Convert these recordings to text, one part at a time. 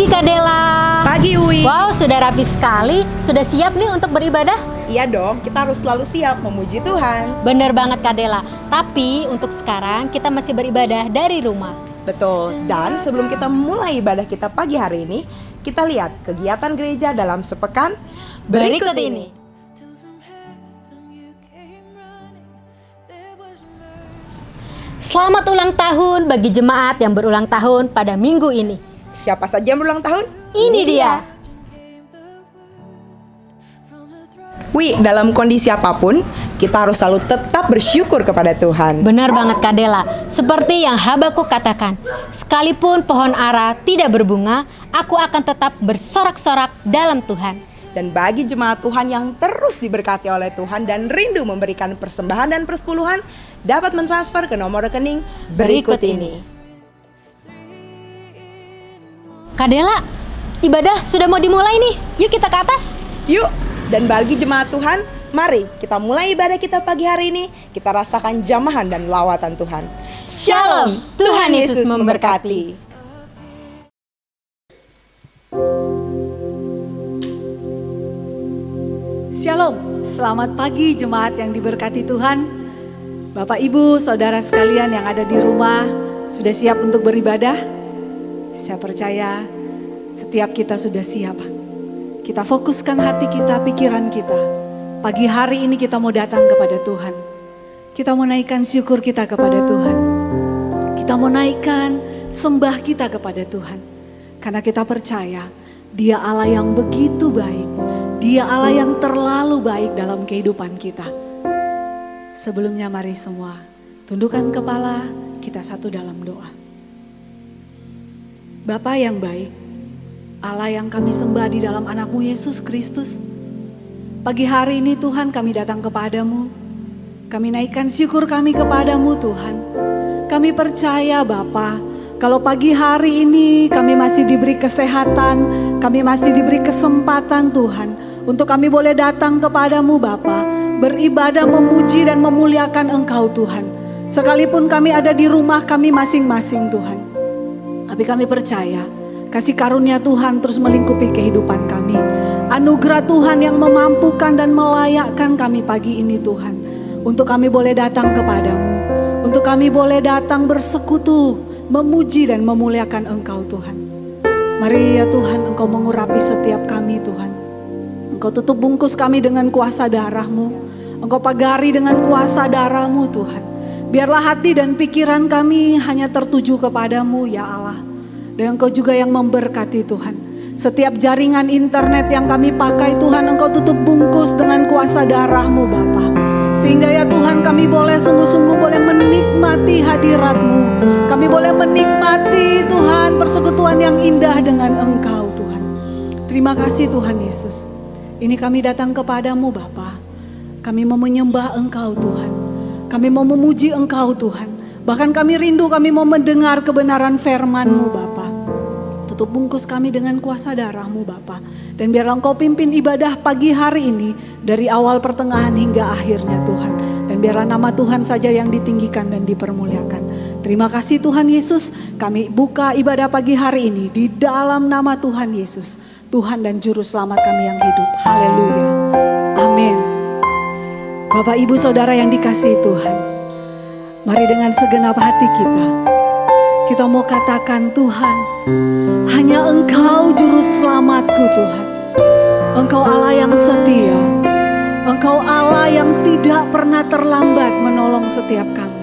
Kak Dela. Pagi Uwi. Wow, sudah rapi sekali. Sudah siap nih untuk beribadah? Iya dong, kita harus selalu siap memuji Tuhan. Bener banget Kak Dela. Tapi untuk sekarang kita masih beribadah dari rumah. Betul, dan sebelum kita mulai ibadah kita pagi hari ini, kita lihat kegiatan gereja dalam sepekan berikut ini. Selamat ulang tahun bagi jemaat yang berulang tahun pada minggu ini. Siapa saja yang berulang tahun? Ini dia. Dalam kondisi apapun, kita harus selalu tetap bersyukur kepada Tuhan. Benar banget Kak Dela. Seperti yang Habakuk katakan, sekalipun pohon ara tidak berbunga, aku akan tetap bersorak-sorak dalam Tuhan. Dan bagi jemaat Tuhan yang terus diberkati oleh Tuhan dan rindu memberikan persembahan dan persepuluhan, dapat mentransfer ke nomor rekening berikut ini. Kak Dela, ibadah sudah mau dimulai nih. Yuk kita ke atas. Yuk, dan bagi jemaat Tuhan, mari kita mulai ibadah kita pagi hari ini. Kita rasakan jamahan dan lawatan Tuhan. Shalom, Tuhan Yesus memberkati. Shalom, selamat pagi jemaat yang diberkati Tuhan. Bapak Ibu, saudara sekalian yang ada di rumah, sudah siap untuk beribadah? Saya percaya setiap kita sudah siap. Kita fokuskan hati kita, pikiran kita. Pagi hari ini kita mau datang kepada Tuhan. Kita mau naikkan syukur kita kepada Tuhan. Kita mau naikkan sembah kita kepada Tuhan. Karena kita percaya Dia Allah yang begitu baik. Dia Allah yang terlalu baik dalam kehidupan kita. Sebelumnya mari semua tundukkan kepala, kita satu dalam doa. Bapa yang baik, Allah yang kami sembah di dalam anakmu Yesus Kristus. Pagi hari ini Tuhan kami datang kepadamu. Kami naikkan syukur kami kepadamu Tuhan. Kami percaya Bapa, kalau pagi hari ini kami masih diberi kesehatan, kami masih diberi kesempatan Tuhan. Untuk kami boleh datang kepadamu Bapa, beribadah, memuji dan memuliakan Engkau Tuhan. Sekalipun kami ada di rumah kami masing-masing Tuhan. Tapi kami percaya kasih karunia Tuhan terus melingkupi kehidupan kami. Anugerah Tuhan yang memampukan dan melayakkan kami pagi ini Tuhan. Untuk kami boleh datang kepadamu. Untuk kami boleh datang bersekutu, memuji dan memuliakan Engkau Tuhan. Mari ya Tuhan, Engkau mengurapi setiap kami Tuhan. Engkau tutup bungkus kami dengan kuasa darah-Mu. Engkau pagari dengan kuasa darah-Mu Tuhan. Biarlah hati dan pikiran kami hanya tertuju kepadamu ya Allah. Dan Engkau juga yang memberkati Tuhan. Setiap jaringan internet yang kami pakai Tuhan, Engkau tutup bungkus dengan kuasa darah-Mu Bapa. Sehingga ya Tuhan kami boleh sungguh-sungguh boleh menikmati hadirat-Mu. Kami boleh menikmati Tuhan persekutuan yang indah dengan Engkau Tuhan. Terima kasih Tuhan Yesus. Ini kami datang kepadamu Bapa. Kami mau menyembah Engkau Tuhan. Kami mau memuji Engkau Tuhan. Bahkan kami rindu, kami mau mendengar kebenaran firman-Mu Bapa. Tutup bungkus kami dengan kuasa darah-Mu Bapa. Dan biarlah Engkau pimpin ibadah pagi hari ini dari awal pertengahan hingga akhirnya Tuhan. Dan biarlah nama Tuhan saja yang ditinggikan dan dipermuliakan. Terima kasih Tuhan Yesus. Kami buka ibadah pagi hari ini di dalam nama Tuhan Yesus. Tuhan dan Juru Selamat kami yang hidup. Haleluya. Amin. Bapak Ibu Saudara yang dikasihi Tuhan. Mari dengan segenap hati kita mau katakan Tuhan, hanya Engkau Juru Selamatku Tuhan. Engkau Allah yang setia. Engkau Allah yang tidak pernah terlambat menolong setiap kami.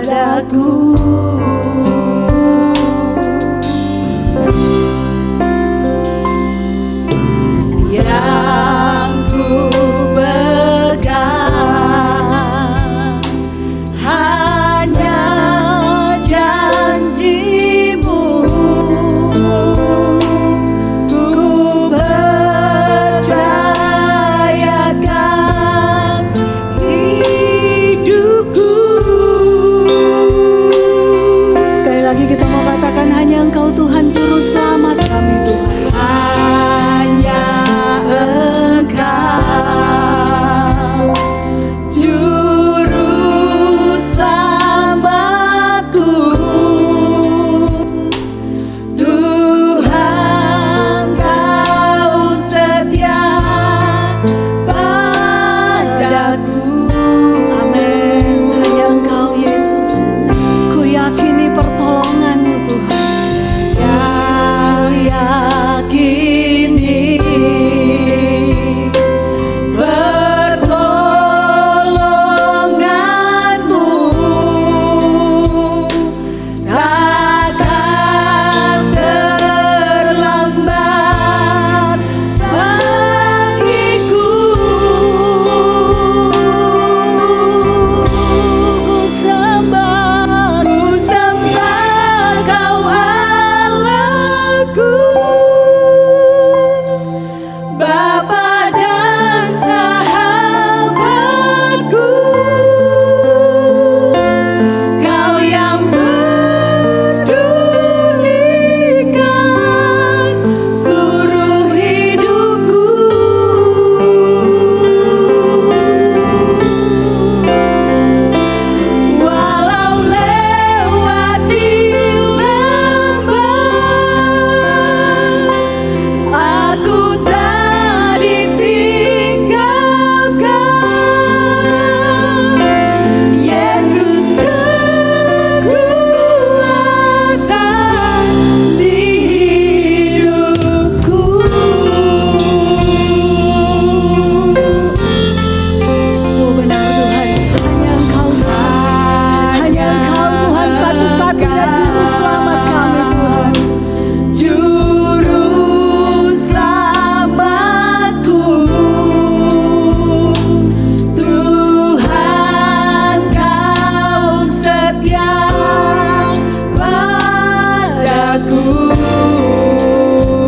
Padaku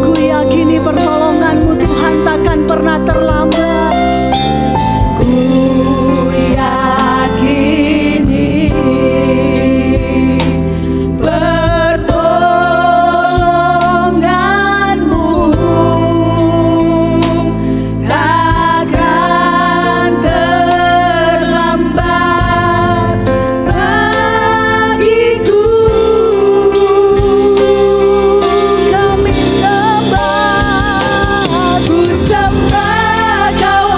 Ku yakini pertolongan-Mu Tuhan takkan pernah terlambat. Ku yakini pertolongan-Mu takkan terlambat bagiku. Kami sembah, ku sembah Kau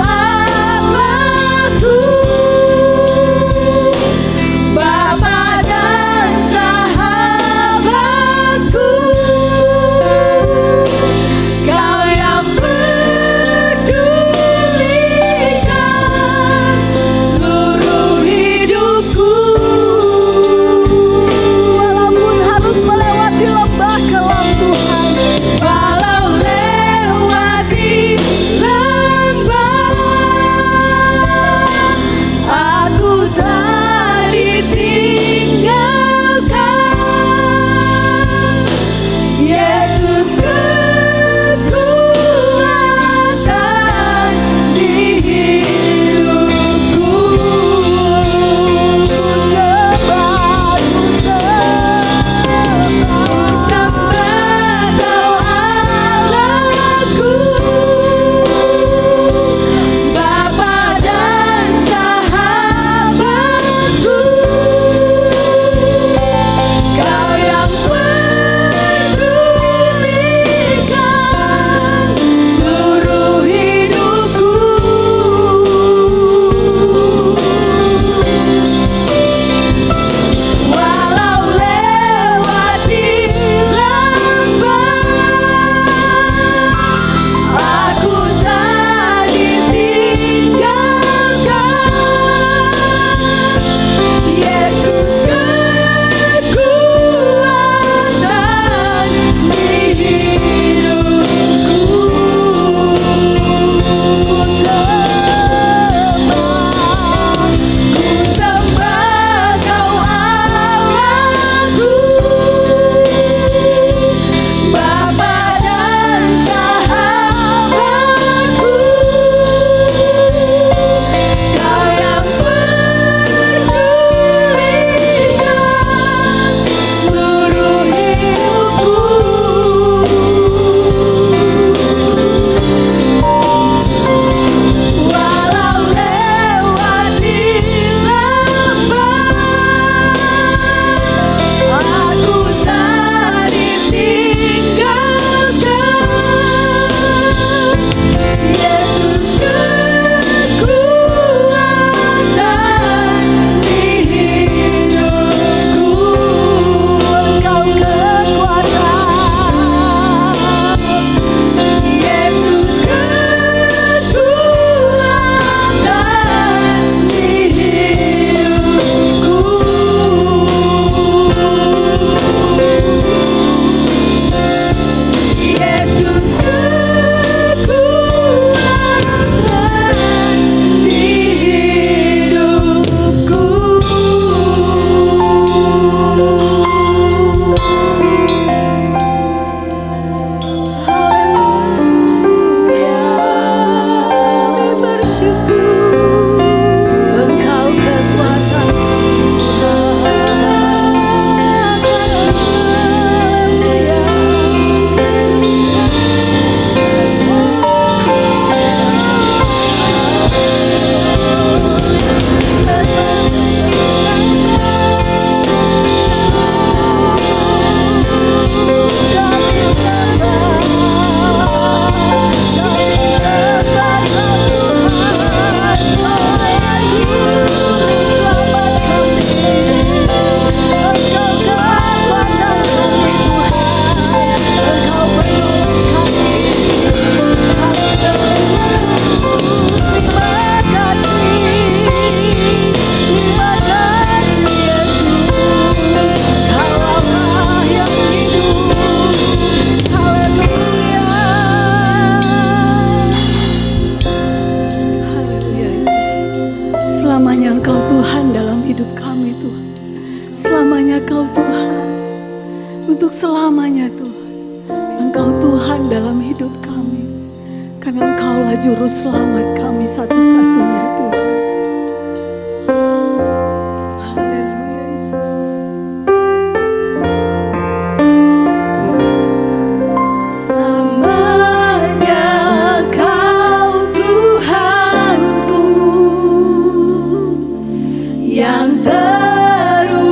Engkau Tuhan dalam hidup kami. Karena Engkaulah juru selamat kami satu-satunya Tuhan. Haleluya Yesus. Selamanya Kau Tuhanku yang terutama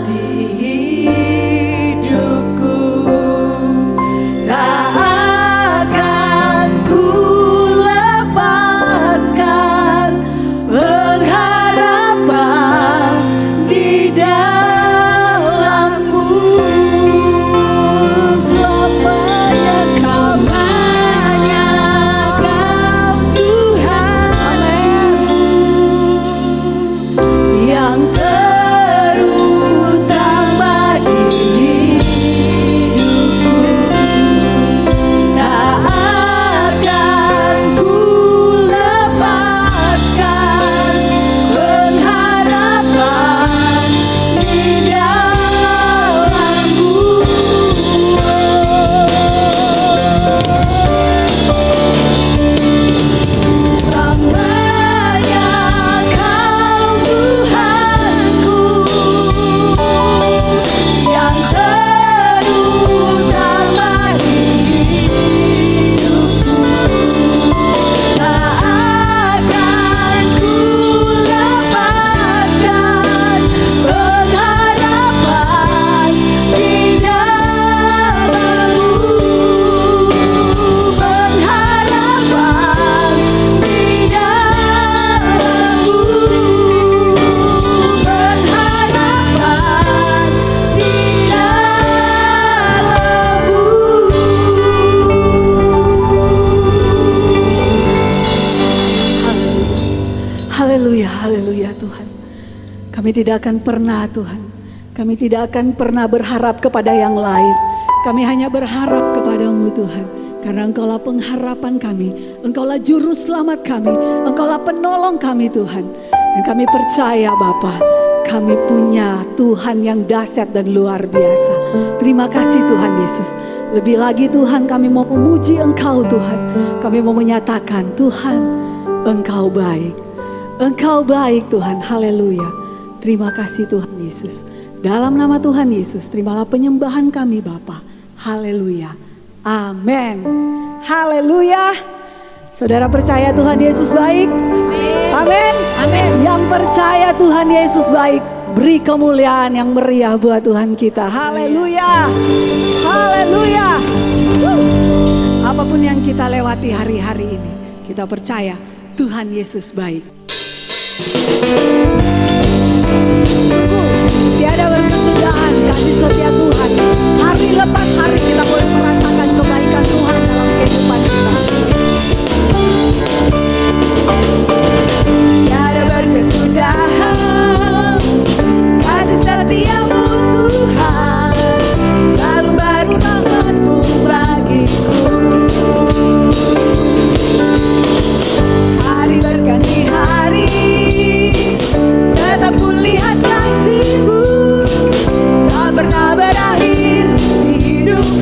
di hidupku. Tak akan ku lepaskan pengharapan di dalam-Mu. Selamanya Kau Tuhan yang terutama di hidupku. Tak akan ku lepaskan pengharapan di dalam-Mu. Selamanya Kau Tuhanku yang terutama di hidupku. Tak akan ku lepaskan pengharapan di dalam-Mu. Pengharapan di dalam-Mu. Pengharapan di dalam-Mu. Haleluya, haleluya Tuhan. Kami tidak akan pernah Tuhan, kami tidak akan pernah berharap kepada yang lain. Kami hanya berharap kepadamu Tuhan. Karena Engkaulah pengharapan kami, Engkaulah juru selamat kami, Engkaulah penolong kami Tuhan. Dan kami percaya Bapa, kami punya Tuhan yang dahsyat dan luar biasa. Terima kasih Tuhan Yesus. Lebih lagi Tuhan, kami mau memuji Engkau Tuhan. Kami mau menyatakan Tuhan, Engkau baik. Engkau baik Tuhan, haleluya. Terima kasih Tuhan Yesus. Dalam nama Tuhan Yesus, terimalah penyembahan kami Bapa. Haleluya. Amin. Haleluya. Saudara percaya Tuhan Yesus baik? Amin. Amin. Yang percaya Tuhan Yesus baik, beri kemuliaan yang meriah buat Tuhan kita. Haleluya. Haleluya. Apapun yang kita lewati hari-hari ini, kita percaya Tuhan Yesus baik. Sungguh tiada berkesudahan kasih setia Tuhan. Hari lepas hari kita boleh merasakan kebaikan Tuhan dalam kehidupan kita. Tiada berkesudahan kasih setiamu Tuhan, selalu baru rahmat-Mu bagiku. Hari berganti hari, tetap ku lihat kasih-Mu, tak pernah berakhir di hidupku.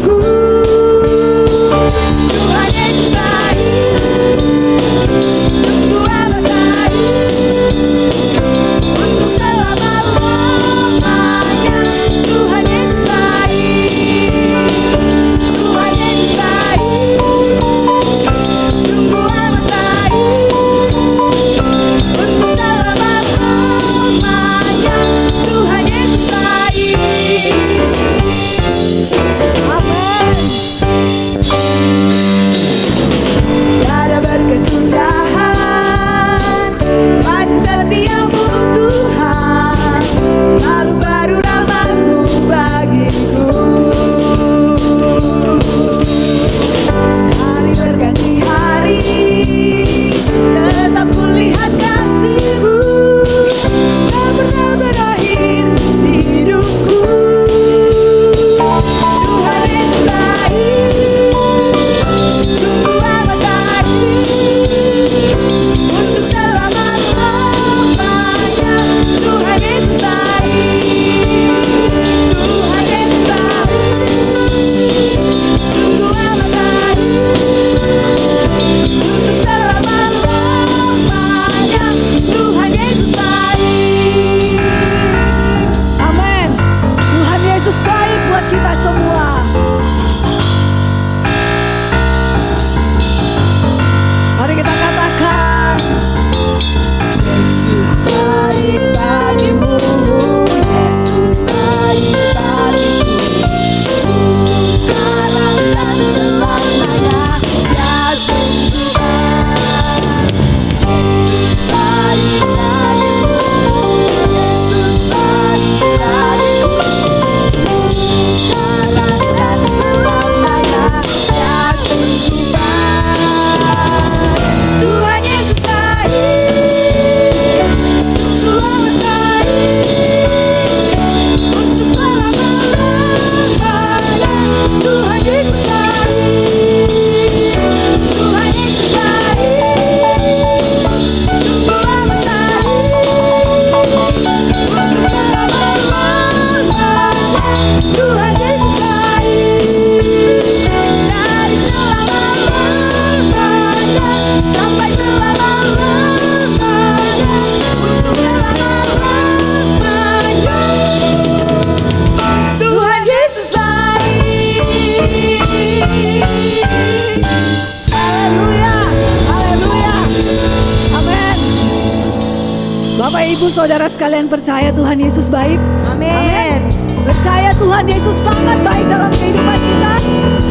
ibu saudara sekalian percaya Tuhan Yesus baik? Amin. Percaya Tuhan Yesus sangat baik dalam kehidupan kita?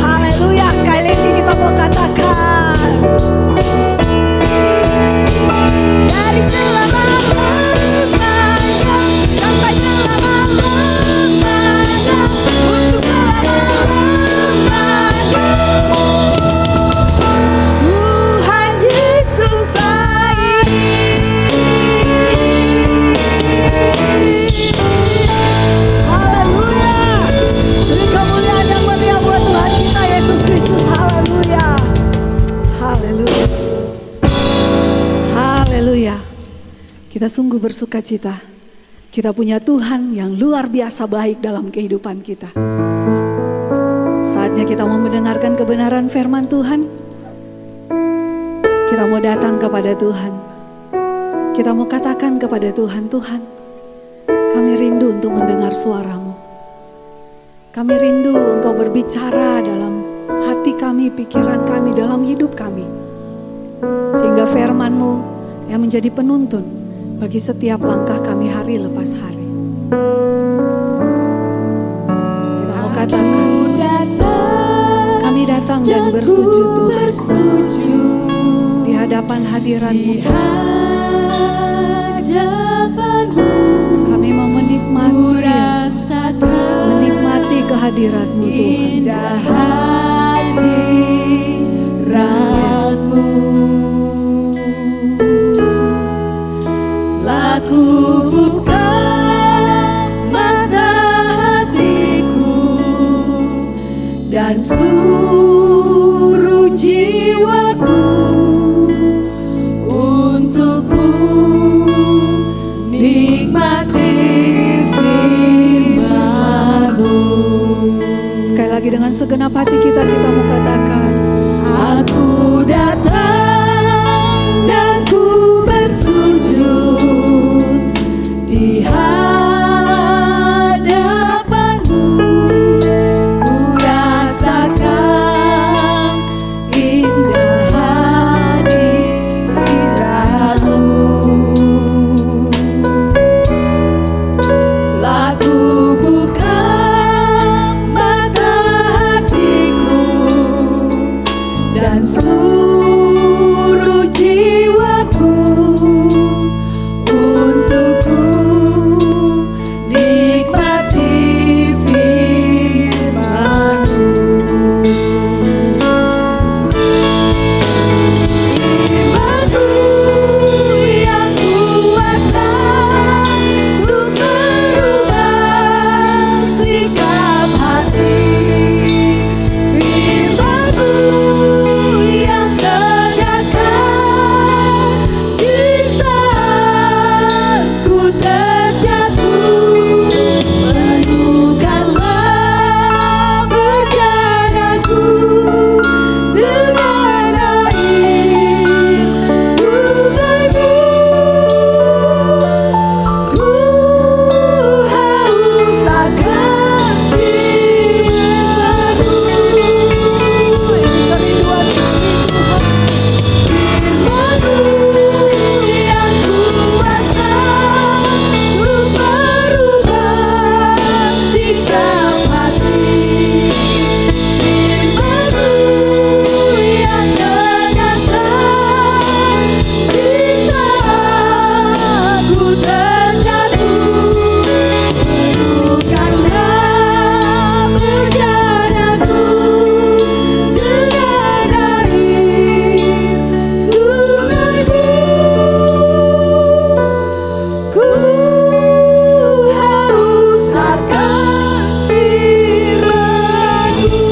Haleluya. Sekali lagi kita mau katakan. Dari selama-lamanya sampai selama-lamanya, untuk selama-lamanya, Tuhan Yesus baik. Haleluya. Beri kemuliaan yang mulia buat Tuhan kita Yesus Kristus. Haleluya. Haleluya. Haleluya. Kita sungguh bersuka cita. Kita punya Tuhan yang luar biasa baik dalam kehidupan kita. Saatnya kita mau mendengarkan kebenaran firman Tuhan. Kita mau datang kepada Tuhan. Kita mau katakan kepada Tuhan, Tuhan, kami rindu untuk mendengar suara-Mu. Kami rindu Engkau berbicara dalam hati kami, pikiran kami, dalam hidup kami. Sehingga firman-Mu yang menjadi penuntun bagi setiap langkah kami hari lepas hari. Kita mau katakan, kami datang dan bersujud Tuhan di hadapan hadirat-Mu. Kami mau menikmati kehadirat-Mu Tuhan. Ku buka mata hatiku dan seluruh jiwaku untuk ku nikmati firman-Mu. Sekali lagi dengan segenap hati kita mau katakan, Aku datang dan ku bersujud di hadapan-Mu. Ku rasakan indah hadirat-Mu. Laku buka mata hatiku dan seluruh jiwaku untuk ku nikmati firman-Mu. Firman-Mu yang kuasa untuk merubah sikap hati. Firman-Mu yang tegakkan di saat ku terjatuh. Penuhkanlah berjalanku dengan air sungai-Mu. Ku haus akan firman-Mu. ini kerinduan kami Tuhan. Firman-Mu yang kuasa untuk merubah sikap hati. Firman-Mu yang tegakkan di saat ku terjatuh. Penuhkanlah perjalananku dengan air sungai-Mu. Ku haus akan firman-Mu. Ku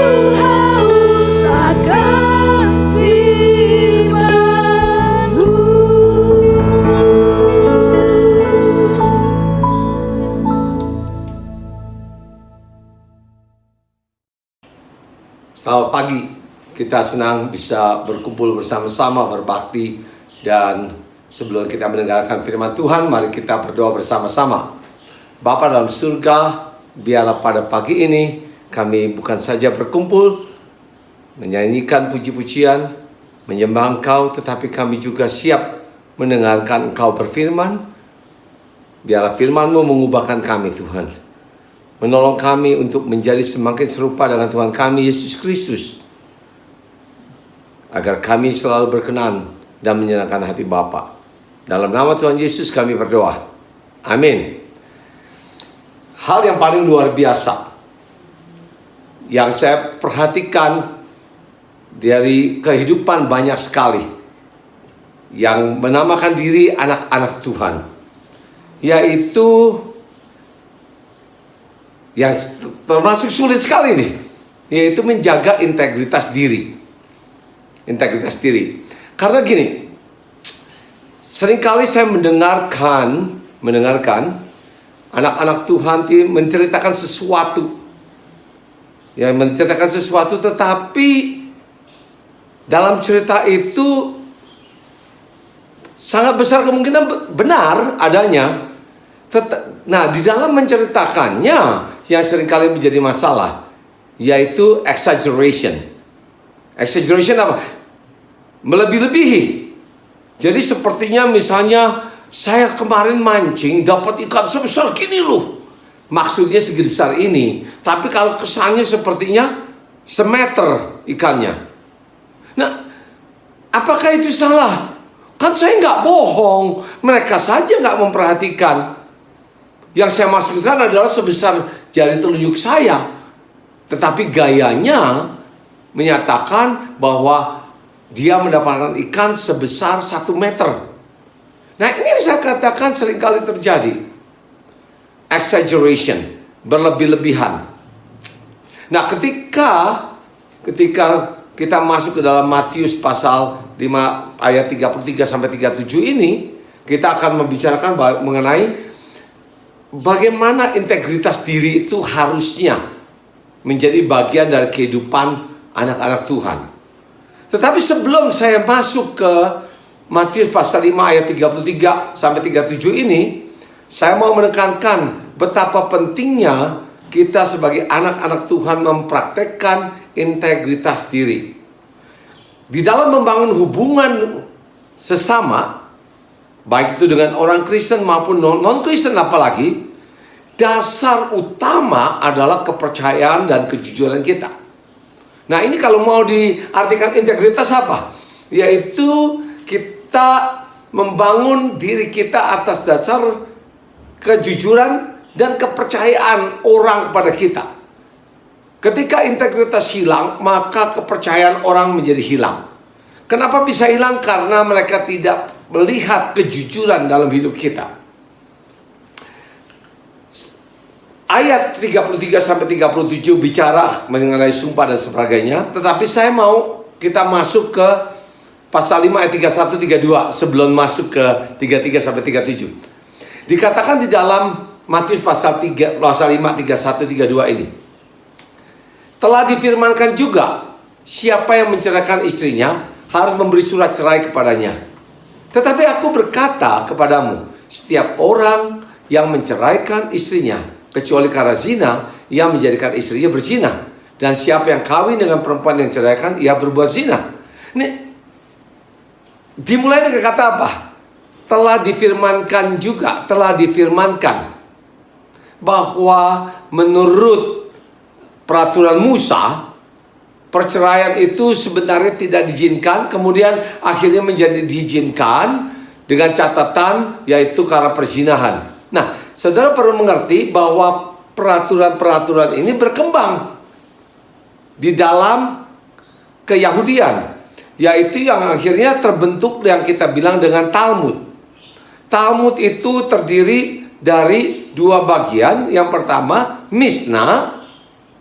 haus akan firman-Mu. Selamat pagi, kita senang bisa berkumpul bersama-sama berbakti. Dan sebelum kita mendengarkan firman Tuhan, mari kita berdoa bersama-sama. Bapa dalam surga, biarlah pada pagi ini kami bukan saja berkumpul menyanyikan puji-pujian, menyembah Engkau, tetapi kami juga siap mendengarkan Engkau berfirman. Biarlah firman-Mu mengubahkan kami, Tuhan. Menolong kami untuk menjadi semakin serupa dengan Tuhan kami, Yesus Kristus. Agar kami selalu berkenan dan menyenangkan hati Bapa. Dalam nama Tuhan Yesus kami berdoa. Amin. Hal yang paling luar biasa yang saya perhatikan dari kehidupan banyak sekali yang menamakan diri anak-anak Tuhan, yaitu yang termasuk sulit sekali nih, yaitu menjaga integritas diri. Integritas diri. Karena gini, seringkali saya mendengarkan anak-anak Tuhan menceritakan sesuatu. Ya, menceritakan sesuatu, tetapi dalam cerita itu sangat besar kemungkinan benar adanya. Nah, di dalam menceritakannya yang seringkali menjadi masalah, yaitu exaggeration. Exaggeration apa? Melebih-lebihi. Jadi sepertinya misalnya, saya kemarin mancing dapat ikan sebesar gini loh. Maksudnya segini besar ini, tapi kalau kesannya sepertinya semeter ikannya. Nah, apakah itu salah? Kan saya nggak bohong, mereka saja nggak memperhatikan. Yang saya maksudkan adalah sebesar jari telunjuk saya, tetapi gayanya menyatakan bahwa dia mendapatkan ikan sebesar 1 meter. Nah, ini yang saya katakan seringkali terjadi. Exaggeration, berlebih-lebihan. Nah, ketika kita masuk ke dalam Matius pasal 5 ayat 33 sampai 37 ini, kita akan membicarakan mengenai bagaimana integritas diri itu harusnya menjadi bagian dari kehidupan anak-anak Tuhan. Tetapi sebelum saya masuk ke Matius pasal 5 ayat 33 sampai 37 ini, saya mau menekankan betapa pentingnya kita sebagai anak-anak Tuhan mempraktekkan integritas diri. Di dalam membangun hubungan sesama, baik itu dengan orang Kristen maupun non-Kristen apalagi, dasar utama adalah kepercayaan dan kejujuran kita. Nah, ini kalau mau diartikan integritas apa? Yaitu kita membangun diri kita atas dasar kejujuran dan kepercayaan orang kepada kita. Ketika integritas hilang, maka kepercayaan orang menjadi hilang. Kenapa bisa hilang? Karena mereka tidak melihat kejujuran dalam hidup kita. Ayat 33 sampai 37 bicara mengenai sumpah dan sebagainya, tetapi saya mau kita masuk ke pasal 5 ayat 31 32 sebelum masuk ke 33 sampai 37. Dikatakan di dalam Matius pasal 5 31 32 ini, telah difirmankan juga, siapa yang menceraikan istrinya harus memberi surat cerai kepadanya. Tetapi aku berkata kepadamu, setiap orang yang menceraikan istrinya kecuali karena zina, ia menjadikan istrinya berzina. Dan siapa yang kawin dengan perempuan yang ceraikan, ia berbuat zina. Ini dimulai dengan kata apa? Telah difirmankan bahwa menurut peraturan Musa, perceraian itu sebenarnya tidak diizinkan, kemudian akhirnya menjadi diizinkan dengan catatan yaitu karena perzinahan. Nah, saudara perlu mengerti bahwa peraturan-peraturan ini berkembang di dalam keyahudian, yaitu yang akhirnya terbentuk yang kita bilang dengan Talmud. Talmud itu terdiri dari 2 bagian. Yang pertama, Mishnah.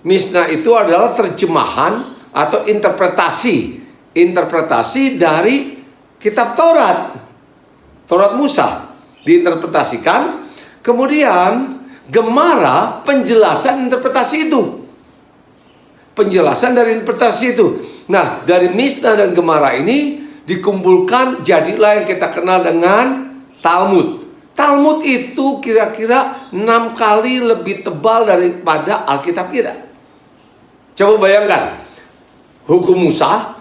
Mishnah itu adalah terjemahan atau interpretasi dari kitab Taurat Musa diinterpretasikan. Kemudian Gemara, penjelasan interpretasi itu. Penjelasan dari interpretasi itu. Nah, dari Mishnah dan Gemara ini dikumpulkan, jadilah yang kita kenal dengan Talmud. Talmud itu kira-kira 6 kali lebih tebal daripada Alkitab kita. Coba bayangkan, hukum Musa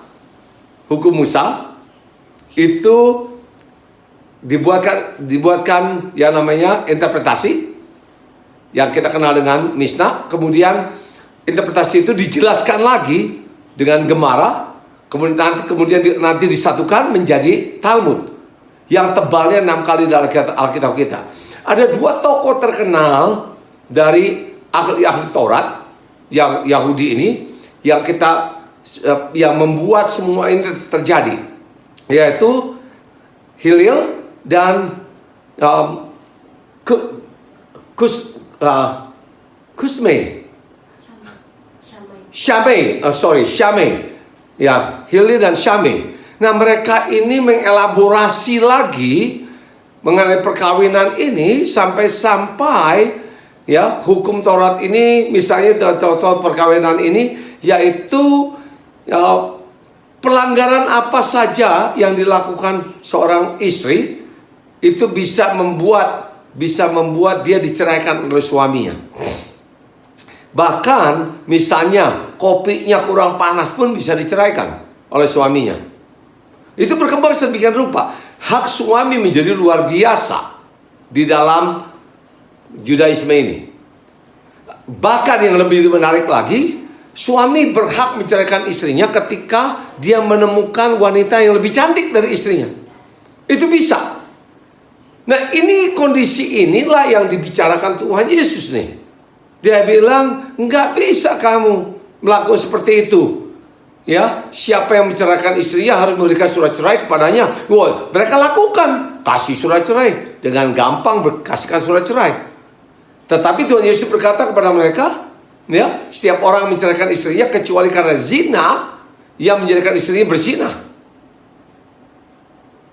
itu dibuatkan yang namanya interpretasi yang kita kenal dengan Mishnah. Kemudian interpretasi itu dijelaskan lagi dengan Gemara, kemudian nanti disatukan menjadi Talmud yang tebalnya 6 kali dalam Alkitab kita. Ada 2 tokoh terkenal dari ahli Taurat yang Yahudi ini yang membuat semua ini terjadi, yaitu Hillel dan Shammai. Ya, Hillel dan Shammai. Nah, mereka ini mengelaborasi lagi mengenai perkawinan ini sampai ya hukum Taurat ini, misalnya contoh perkawinan ini yaitu pelanggaran apa saja yang dilakukan seorang istri itu bisa membuat dia diceraikan oleh suaminya. Bahkan misalnya kopinya kurang panas pun bisa diceraikan oleh suaminya. Itu berkembang sedemikian rupa. Hak suami menjadi luar biasa di dalam Judaisme ini. Bahkan yang lebih menarik lagi, suami berhak menceraikan istrinya ketika dia menemukan wanita yang lebih cantik dari istrinya. Itu bisa. Nah, ini kondisi inilah yang dibicarakan Tuhan Yesus nih. Dia bilang, nggak bisa kamu melakukan seperti itu. Ya, siapa yang menceraikan istrinya harus memberikan surat cerai kepadanya. Wah, mereka lakukan, kasih surat cerai dengan gampang, kasihkan surat cerai. Tetapi Tuhan Yesus berkata kepada mereka, ya, setiap orang menceraikan istrinya kecuali karena zina, yang menjadikan istrinya berzina.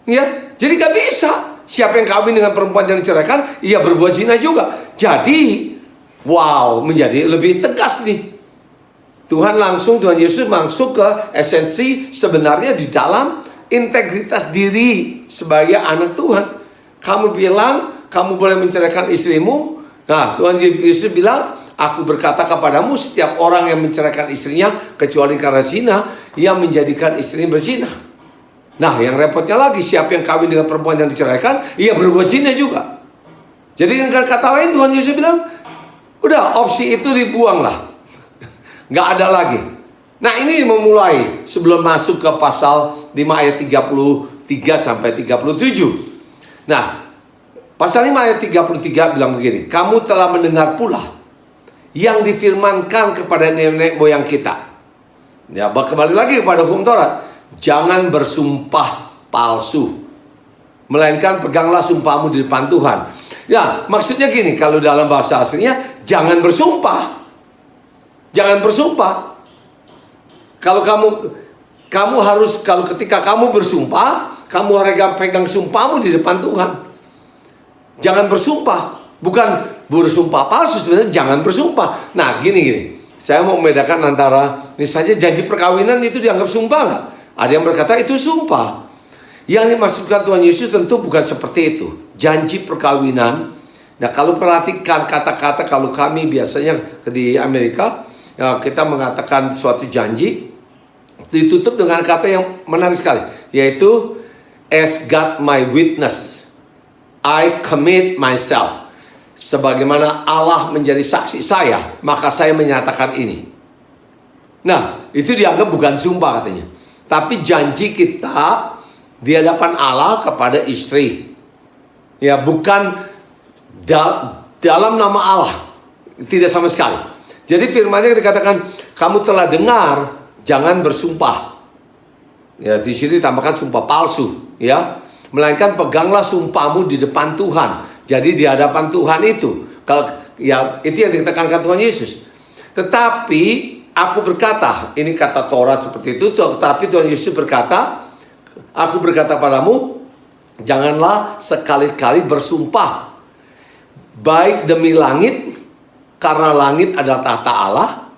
Ya, jadi nggak bisa. Siapa yang kawin dengan perempuan yang diceraikan, ia berbuat zina juga. Jadi, wow, menjadi lebih tegas nih. Tuhan Yesus masuk ke esensi sebenarnya di dalam integritas diri sebagai anak Tuhan. Kamu bilang, kamu boleh menceraikan istrimu. Nah, Tuhan Yesus bilang, aku berkata kepadamu, setiap orang yang menceraikan istrinya, kecuali karena zina, ia menjadikan istrinya berzina. Nah, yang repotnya lagi, siapa yang kawin dengan perempuan yang diceraikan, ia berbuat zina juga. Jadi dengan kata lain, Tuhan Yesus bilang, udah, opsi itu dibuanglah. Nggak ada lagi. Nah, ini memulai sebelum masuk ke pasal 5 ayat 33 sampai 37. Nah, pasal 5 ayat 33 bilang begini, kamu telah mendengar pula yang difirmankan kepada nenek moyang kita. Ya, kembali lagi kepada hukum Taurat. Jangan bersumpah palsu, melainkan peganglah sumpahmu di depan Tuhan. Ya, maksudnya gini, kalau dalam bahasa aslinya, jangan bersumpah. Jangan bersumpah. Kalau kamu harus, kalau ketika kamu bersumpah, kamu harus pegang sumpahmu di depan Tuhan. Jangan bersumpah. Bukan bersumpah palsu, sebenarnya jangan bersumpah. Nah, gini. Saya mau membedakan antara, misalnya janji perkawinan itu dianggap sumpah nggak? Ada yang berkata itu sumpah. Yang dimaksudkan Tuhan Yesus tentu bukan seperti itu. Janji perkawinan. Nah, kalau perhatikan kata-kata, kalau kami biasanya di Amerika, ya, kita mengatakan suatu janji ditutup dengan kata yang menarik sekali, yaitu as God my witness, I commit myself. Sebagaimana Allah menjadi saksi saya, maka saya menyatakan ini. Nah, itu dianggap bukan sumpah katanya, tapi janji kita di hadapan Allah kepada istri. Ya, bukan dalam nama Allah, tidak sama sekali. Jadi firman-Nya dikatakan, kamu telah dengar, jangan bersumpah. Ya, di sini ditambahkan sumpah palsu, ya. Melainkan peganglah sumpahmu di depan Tuhan. Jadi di hadapan Tuhan itu, kalau ya itu yang dikatakan Tuhan Yesus. Tetapi aku berkata, ini kata Taurat seperti itu, tetapi Tuhan Yesus berkata, aku berkata padamu, janganlah sekali-kali bersumpah, baik demi langit, karena langit adalah tahta Allah,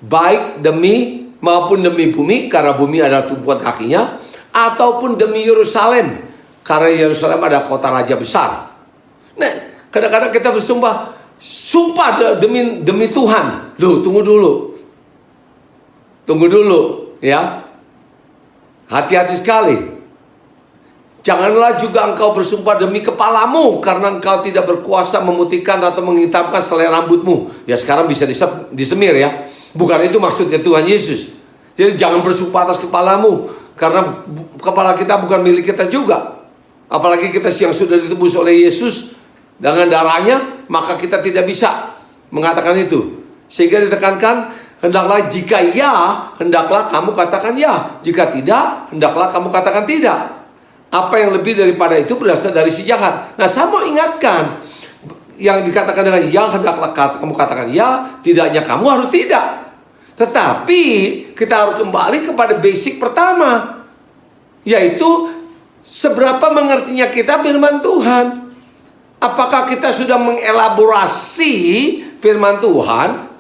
baik demi maupun demi bumi, karena bumi adalah tumpuan kakinya, ataupun demi Yerusalem, karena Yerusalem adalah kota raja besar. Nah, kadang-kadang kita bersumpah, sumpah demi Tuhan. Loh, tunggu dulu. Ya, hati-hati sekali. Janganlah juga engkau bersumpah demi kepalamu, karena engkau tidak berkuasa memutihkan atau menghitamkan selai rambutmu. Ya, sekarang bisa disemir ya. Bukan itu maksudnya Tuhan Yesus. Jadi jangan bersumpah atas kepalamu, karena kepala kita bukan milik kita juga. Apalagi kita yang sudah ditebus oleh Yesus dengan darahnya, maka kita tidak bisa mengatakan itu. Sehingga ditekankan, hendaklah jika ya, hendaklah kamu katakan ya. Jika tidak, hendaklah kamu katakan tidak. Apa yang lebih daripada itu berasal dari si jahat. Nah, saya mau ingatkan, yang dikatakan dengan ya, hendaklah kamu katakan ya, tidaknya kamu harus tidak. Tetapi kita harus kembali kepada basic pertama, yaitu seberapa mengertinya kita firman Tuhan. Apakah kita sudah mengelaborasi firman Tuhan,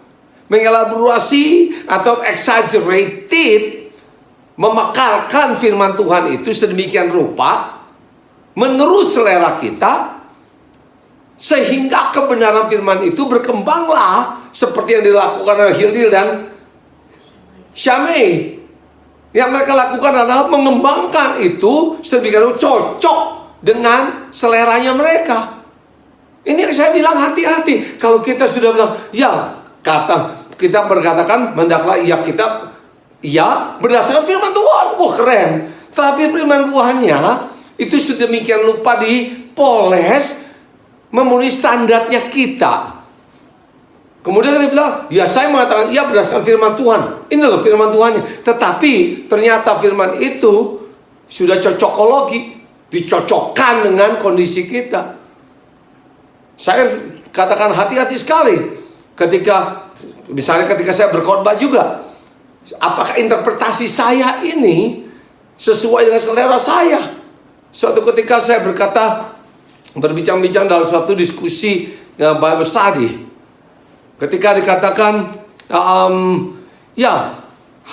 mengelaborasi atau exaggerated, memekalkan firman Tuhan itu sedemikian rupa menurut selera kita, sehingga kebenaran firman itu berkembanglah seperti yang dilakukan oleh Hildil dan Syamei. Yang mereka lakukan adalah mengembangkan itu sedemikian cocok dengan seleranya mereka. Ini yang saya bilang, hati-hati. Kalau kita sudah bilang ya, kita berkatakan hendaklah ya, kita ya berdasarkan firman Tuhan, wah keren. Tapi firman Tuhannya itu sedemikian lupa dipoles memenuhi standarnya kita. Kemudian kita bilang, ya saya mengatakan ya berdasarkan firman Tuhan. Ini loh firman Tuhannya. Tetapi ternyata firman itu sudah cocokologi, dicocokkan dengan kondisi kita. Saya katakan hati-hati sekali ketika saya berkhotbah juga. Apakah interpretasi saya ini sesuai dengan selera saya? Suatu ketika saya berbincang-bincang dalam suatu diskusi Bible study. Ketika dikatakan, ya,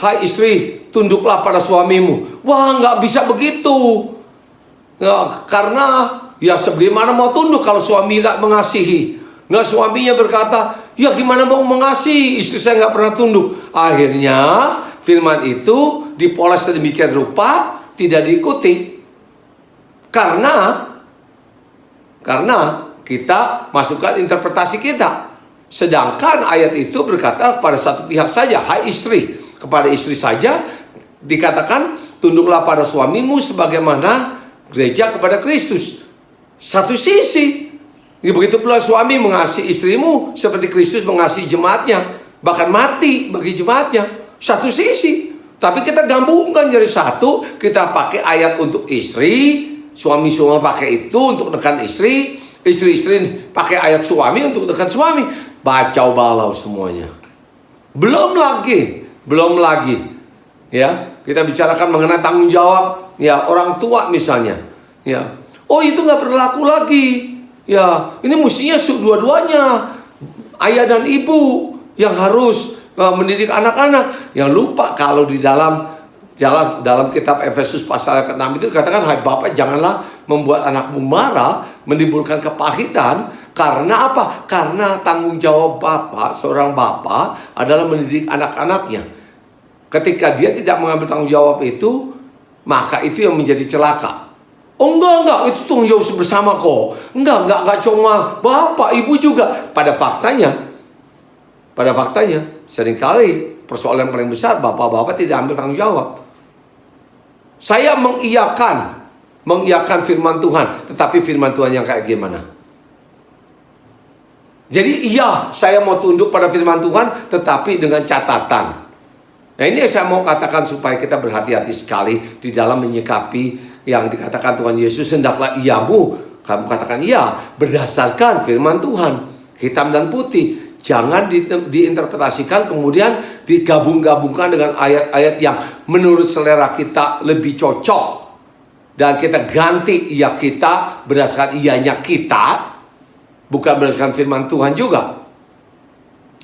hai istri, tunduklah pada suamimu. Wah, nggak bisa begitu. Ya, karena, ya sebagaimana mau tunduk kalau suami nggak mengasihi. Nah, suaminya berkata, ya gimana mau mengasihi, istri saya nggak pernah tunduk. Akhirnya firman itu dipoles sedemikian rupa tidak diikuti. Karena kita masukkan interpretasi kita. Sedangkan ayat itu berkata pada satu pihak saja, hai istri. Kepada istri saja dikatakan, tunduklah pada suamimu sebagaimana gereja kepada Kristus. Satu sisi. Begitu pula suami mengasihi istrimu seperti Kristus mengasihi jemaatnya, bahkan mati bagi jemaatnya. Satu sisi. Tapi kita gabungkan jadi satu. Kita pakai ayat untuk istri, suami-suami pakai itu untuk dekat istri, istri-istri pakai ayat suami untuk dekat suami. Bacau balau semuanya. Belum lagi ya, kita bicarakan mengenai tanggung jawab ya orang tua misalnya. Ya, oh itu nggak berlaku lagi. Ya, ini mestinya dua-duanya, ayah dan ibu yang harus mendidik anak-anak. Yang lupa kalau di dalam kitab Efesus pasal ke-6 itu dikatakan, hai bapak, janganlah membuat anakmu marah, menimbulkan kepahitan. Karena apa? Karena tanggung jawab seorang bapak adalah mendidik anak-anaknya. Ketika dia tidak mengambil tanggung jawab itu, maka itu yang menjadi celaka. Oh enggak, itu tanggung jawab bersama kok. Enggak cuma bapak, ibu juga. Pada faktanya seringkali persoalan paling besar bapak-bapak tidak ambil tanggung jawab. Saya mengiyakan firman Tuhan, tetapi firman Tuhan yang kayak gimana? Jadi iya, saya mau tunduk pada firman Tuhan, tetapi dengan catatan. Nah, ini yang saya mau katakan supaya kita berhati-hati sekali di dalam menyikapi yang dikatakan Tuhan Yesus, hendaklah iyamu, kamu katakan iya berdasarkan firman Tuhan, hitam dan putih. Jangan diinterpretasikan kemudian digabung-gabungkan dengan ayat-ayat yang menurut selera kita lebih cocok, dan kita ganti iya kita berdasarkan iyanya kita, bukan berdasarkan firman Tuhan juga.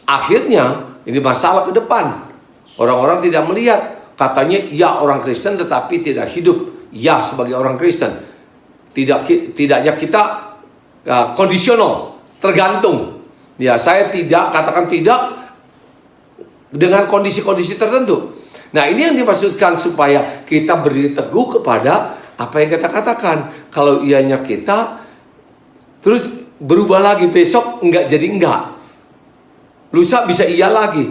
Akhirnya ini masalah ke depan. Orang-orang tidak melihat, katanya ya orang Kristen tetapi tidak hidup ya sebagai orang Kristen. Tidaknya kita kondisional, tergantung. Ya, saya tidak katakan tidak dengan kondisi-kondisi tertentu. Nah, ini yang dimaksudkan supaya kita berdiri teguh kepada apa yang kita katakan. Kalau ianya kita, terus berubah lagi, besok enggak jadi enggak. Lusa bisa iya lagi.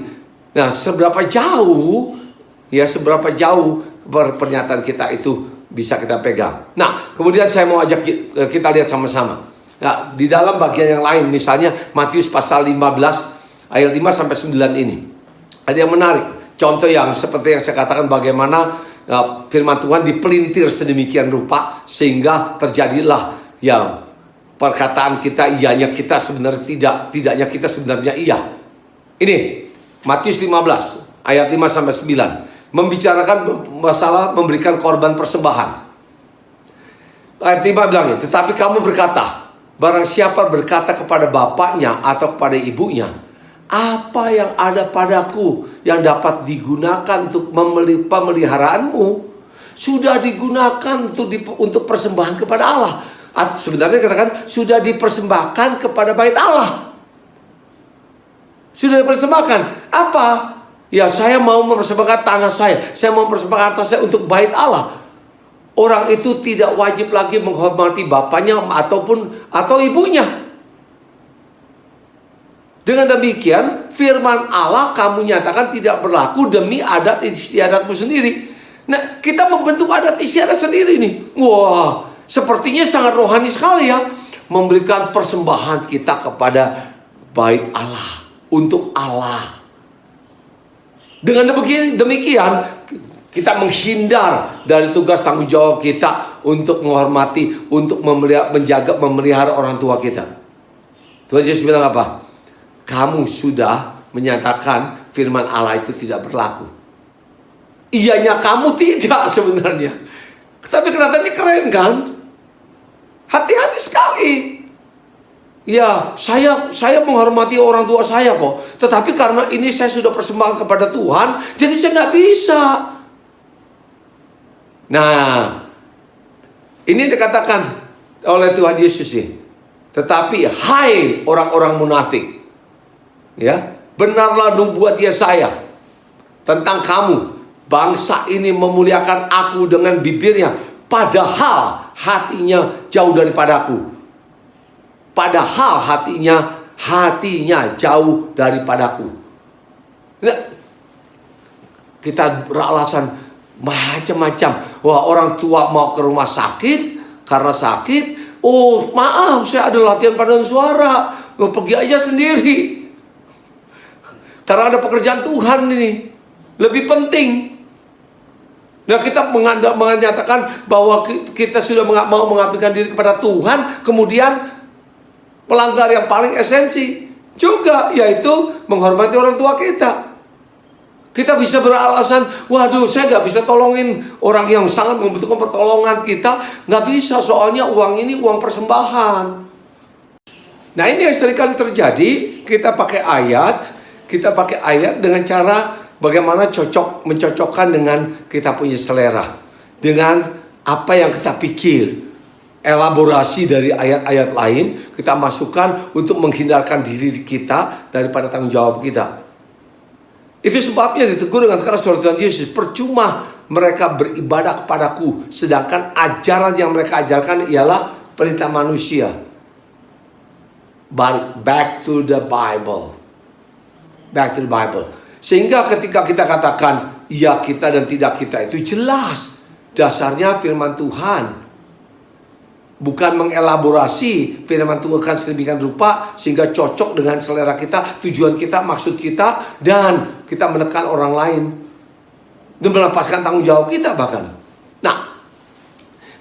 Nah, seberapa jauh pernyataan kita itu bisa kita pegang. Nah, kemudian saya mau ajak kita lihat sama-sama. Nah, di dalam bagian yang lain, misalnya Matius pasal 15 ayat 5 sampai 9 ini. Ada yang menarik. Contoh yang seperti yang saya katakan, bagaimana firman Tuhan dipelintir sedemikian rupa sehingga terjadilah yang perkataan kita iyanya kita sebenarnya tidak, tidaknya kita sebenarnya iya. Ini Matius 15 ayat 5 sampai 9 membicarakan masalah memberikan korban persembahan. Ayat 5 bilang, tetapi kamu berkata, barang siapa berkata kepada bapaknya atau kepada ibunya, apa yang ada padaku yang dapat digunakan untuk pemeliharaanmu sudah digunakan untuk persembahan kepada Allah. Sebenarnya katakan sudah dipersembahkan kepada bait Allah. Sudah dipersembahkan. Apa? Ya, saya mau mempersembahkan tanah saya mau mempersembahkan harta saya untuk bait Allah. Orang itu tidak wajib lagi menghormati bapaknya atau ibunya. Dengan demikian, firman Allah kamu nyatakan tidak berlaku demi adat istiadatmu sendiri. Nah, kita membentuk adat istiadat sendiri nih. Wah, sepertinya sangat rohani sekali ya. Memberikan persembahan kita kepada bait Allah, untuk Allah. Dengan demikian, kita menghindar dari tugas tanggung jawab kita untuk menghormati, untuk memelihara orang tua kita. Tuhan Yesus bilang apa? Kamu sudah menyatakan firman Allah itu tidak berlaku. Iyanya kamu tidak sebenarnya. Tapi kelihatannya keren kan? Hati-hati sekali. Ya, saya menghormati orang tua saya kok. Tetapi karena ini saya sudah persembahkan kepada Tuhan, jadi saya nggak bisa. Nah, ini dikatakan oleh Tuhan Yesus sih. Tetapi hai orang-orang munafik, ya, benarlah nubuat Yesaya tentang kamu. Bangsa ini memuliakan aku dengan bibirnya, padahal hatinya jauh daripadaku. Padahal hatinya jauh daripadaku. Nah, kita beralasan macam-macam. Wah, orang tua mau ke rumah sakit karena sakit. Oh, maaf, saya ada latihan paduan suara. Mau pergi aja sendiri. Karena ada pekerjaan Tuhan ini. Lebih penting. Nah, kita menyatakan bahwa kita sudah mau mengabdikan diri kepada Tuhan, kemudian melanggar yang paling esensi juga, yaitu menghormati orang tua kita. Kita bisa beralasan, waduh, saya nggak bisa tolongin orang yang sangat membutuhkan pertolongan kita. Nggak bisa, soalnya uang ini uang persembahan. Nah, ini yang seringkali terjadi. Kita pakai ayat dengan cara bagaimana mencocokkan dengan kita punya selera, dengan apa yang kita pikir. Elaborasi dari ayat-ayat lain kita masukkan untuk menghindarkan diri kita daripada tanggung jawab kita. Itu sebabnya ditegur dengan keras oleh Tuhan Yesus. Percuma mereka beribadah kepadaku, sedangkan ajaran yang mereka ajarkan ialah perintah manusia. Back to the Bible. Back to the Bible. Sehingga ketika kita katakan iya kita dan tidak kita, itu jelas dasarnya firman Tuhan. Bukan mengelaborasi firman Tuhan sedemikian rupa sehingga cocok dengan selera kita, tujuan kita, maksud kita, dan kita menekan orang lain dan melepaskan tanggung jawab kita bahkan. Nah,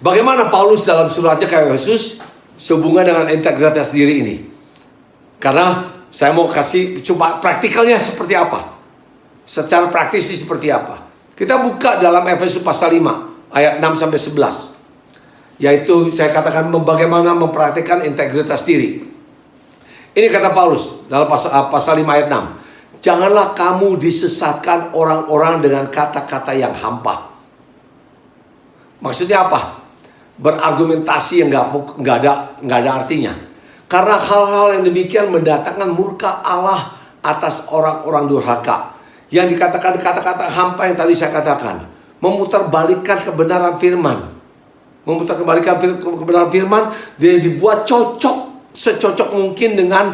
bagaimana Paulus dalam suratnya ke Efesus sehubungan dengan integritas diri ini? Karena saya mau kasih coba praktikalnya seperti apa, secara praktis seperti apa. Kita buka dalam Efesus pasal 5 ayat 6 sampai 11. Yaitu saya katakan bagaimana mempraktikkan integritas diri. Ini kata Paulus dalam pasal 5 ayat 6. Janganlah kamu disesatkan orang-orang dengan kata-kata yang hampa. Maksudnya apa? Berargumentasi yang nggak ada artinya. Karena hal-hal yang demikian mendatangkan murka Allah atas orang-orang durhaka Yang dikatakan kata-kata hampa yang tadi saya katakan. Memutarbalikkan kebenaran firman. Memutarbalikkan kebenaran firman, dia dibuat cocok, secocok mungkin dengan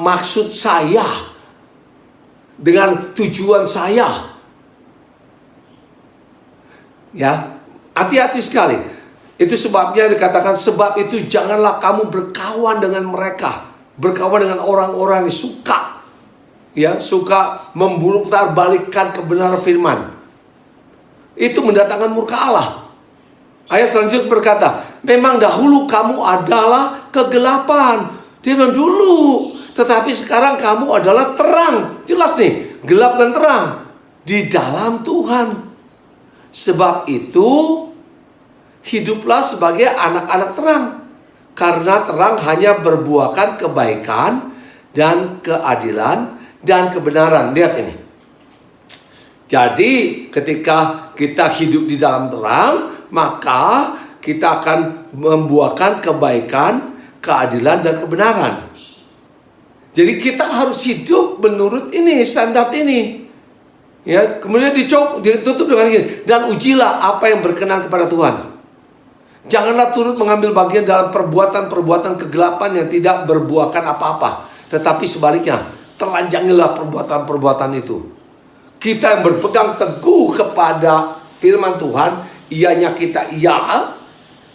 maksud saya. Dengan tujuan saya. Ya, hati-hati sekali. Itu sebabnya dikatakan, sebab itu janganlah kamu berkawan dengan mereka. Berkawan dengan orang-orang yang suka memputarbalikkan kebenaran firman. Itu mendatangkan murka Allah. Ayat selanjutnya berkata, memang dahulu kamu adalah kegelapan. Dia bilang dulu, tetapi sekarang kamu adalah terang. Jelas nih, gelap dan terang di dalam Tuhan. Sebab itu hiduplah sebagai anak-anak terang. Karena terang hanya berbuahkan kebaikan dan keadilan dan kebenaran. Lihat ini. Jadi ketika kita hidup di dalam terang, maka kita akan membuahkan kebaikan, keadilan dan kebenaran. Jadi kita harus hidup menurut ini, standar ini. Ya, kemudian ditutup dengan gini, dan ujilah apa yang berkenan kepada Tuhan. Janganlah turut mengambil bagian dalam perbuatan-perbuatan kegelapan yang tidak berbuahkan apa-apa, tetapi sebaliknya, telanjangilah perbuatan-perbuatan itu. Kita yang berpegang teguh kepada firman Tuhan, ianya kita iya,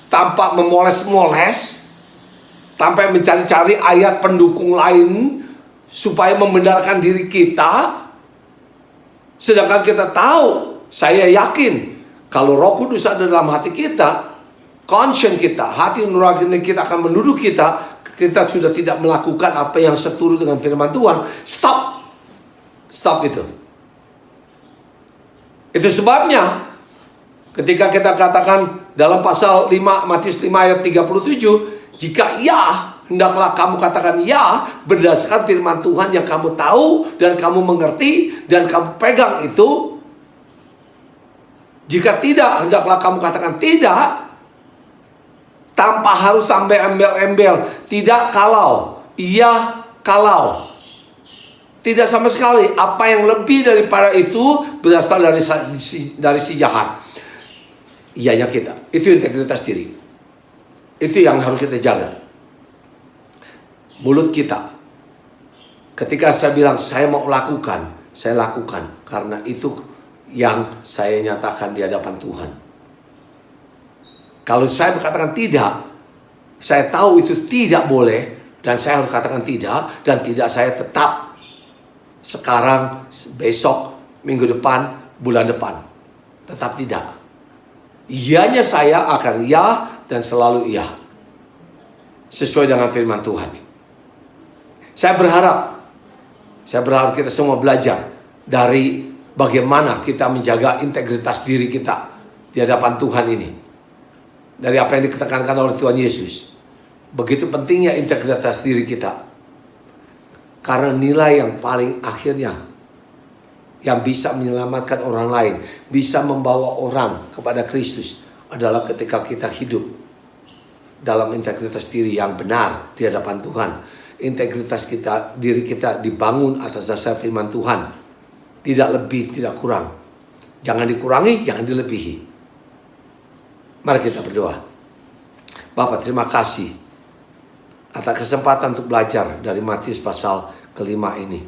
tanpa memoles-moles, tanpa mencari-cari ayat pendukung lain supaya membenarkan diri kita. Sedangkan kita tahu, saya yakin, kalau Roh Kudus ada dalam hati kita, conscience kita, hati nurani kita akan menuduh kita sudah tidak melakukan apa yang seturut dengan firman Tuhan. Stop itu. Itu sebabnya ketika kita katakan dalam pasal 5 Matius 5 ayat 37, jika ya, hendaklah kamu katakan ya berdasarkan firman Tuhan yang kamu tahu dan kamu mengerti dan kamu pegang itu. Jika tidak, hendaklah kamu katakan tidak, tanpa harus sampai embel-embel. Tidak kalau, iya kalau. Tidak sama sekali. Apa yang lebih daripada itu berasal dari si jahat. Iyanya kita. Itu integritas diri. Itu yang harus kita jaga. Mulut kita. Ketika saya bilang saya mau lakukan, saya lakukan. Karena itu yang saya nyatakan di hadapan Tuhan. Kalau saya berkatakan tidak, saya tahu itu tidak boleh, dan saya harus katakan tidak, dan tidak saya tetap sekarang, besok, minggu depan, bulan depan. Tetap tidak. Iyanya saya akan iya dan selalu iya. Sesuai dengan firman Tuhan. Saya berharap kita semua belajar dari bagaimana kita menjaga integritas diri kita di hadapan Tuhan ini. Dari apa yang ditekankan oleh Tuhan Yesus. Begitu pentingnya integritas diri kita. Karena nilai yang paling akhirnya yang bisa menyelamatkan orang lain, bisa membawa orang kepada Kristus adalah ketika kita hidup dalam integritas diri yang benar di hadapan Tuhan. Integritas diri kita dibangun atas dasar firman Tuhan. Tidak lebih, tidak kurang. Jangan dikurangi, jangan dilebihi. Mari kita berdoa. Bapa, terima kasih atas kesempatan untuk belajar dari Matius pasal kelima ini.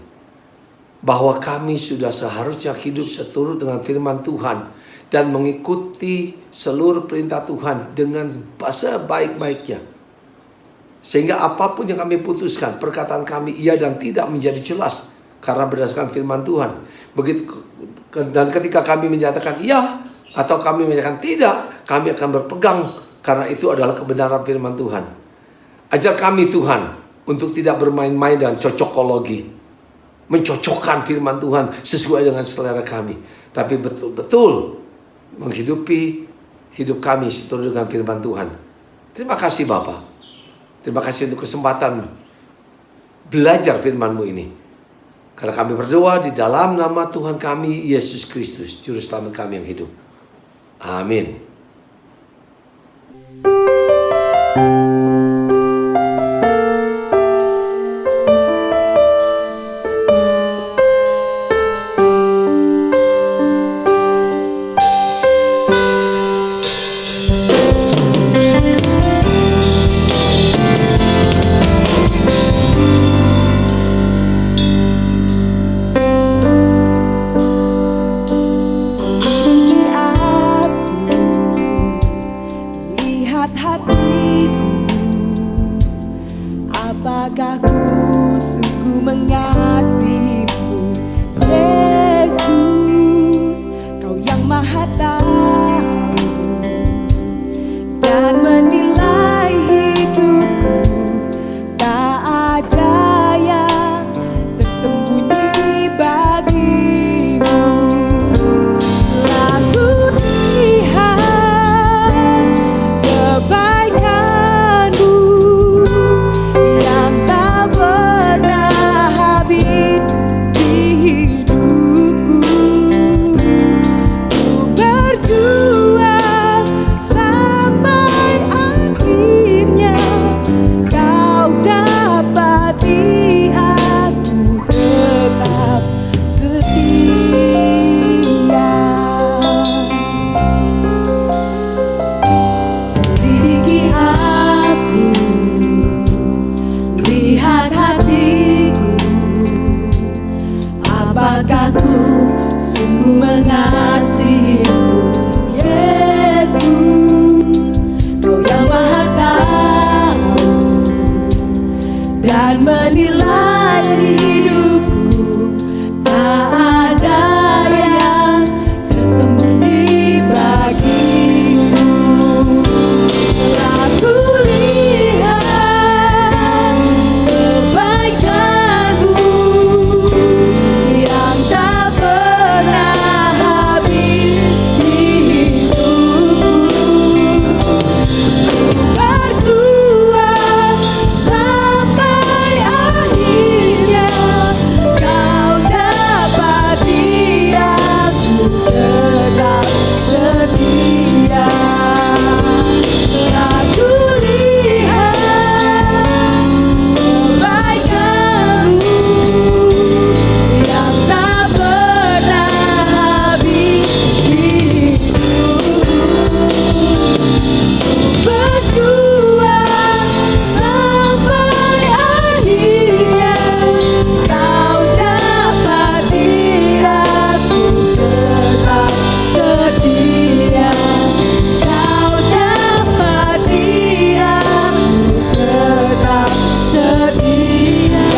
Bahwa kami sudah seharusnya hidup seturut dengan firman Tuhan dan mengikuti seluruh perintah Tuhan dengan sebaik-baiknya. Sehingga apapun yang kami putuskan, perkataan kami iya dan tidak menjadi jelas karena berdasarkan firman Tuhan. Dan ketika kami menyatakan iya atau kami menyatakan tidak, kami akan berpegang karena itu adalah kebenaran firman Tuhan. Ajar kami Tuhan untuk tidak bermain-main dengan cocokologi, mencocokkan firman Tuhan sesuai dengan selera kami, tapi betul-betul menghidupi hidup kami seturut dengan firman Tuhan. Terima kasih Bapa. Terima kasih untuk kesempatan belajar firman-Mu ini. Karena kami berdoa di dalam nama Tuhan kami Yesus Kristus, Juru Selamat kami yang hidup. Amin. Apakah ku sungguh mengasihimu, Yesus? Kau yang maha tahu dan menilai hidupku. Tak ada yang tersembunyi bagimu. Telah ku lihat kebaikanmu yang tak pernah habis di hidupku. Ku berjuang sampai akhirnya, kau dapati aku tetap setia. Selidiki aku, lihat hatiku, apakah ku sungguh mengasihimu, Yesus? Kau yang maha tahu dan menilai hidupku. Tak ada yang tersembunyi bagimu. Aku lihat kebaikanmu yang tak pernah habis di hidupku. Berjuang sampai akhirnya, kau dapati aku tetap setia. Aku lihat kebaikanmu yang tak pernah habis di hidupku. Berjuang sampai akhirnya, kau dapati aku tetap setia. Kau dapati aku tetap setia.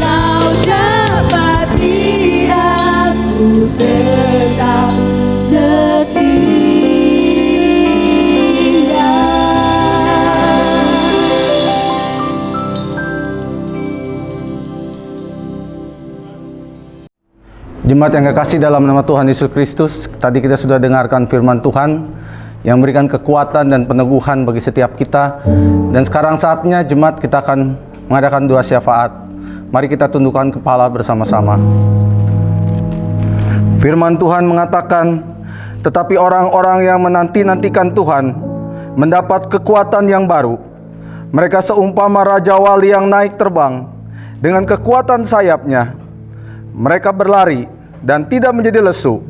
Kau dapati aku tetap setia. Jemaat yang kekasih dalam nama Tuhan Yesus Kristus, tadi kita sudah dengarkan firman Tuhan yang memberikan kekuatan dan peneguhan bagi setiap kita. Dan sekarang saatnya jemaat kita akan mengadakan doa syafaat. Mari kita tundukkan kepala bersama-sama. Firman Tuhan mengatakan, tetapi orang-orang yang menanti-nantikan Tuhan mendapat kekuatan yang baru. Mereka seumpama raja wali yang naik terbang dengan kekuatan sayapnya. Mereka berlari dan tidak menjadi lesu.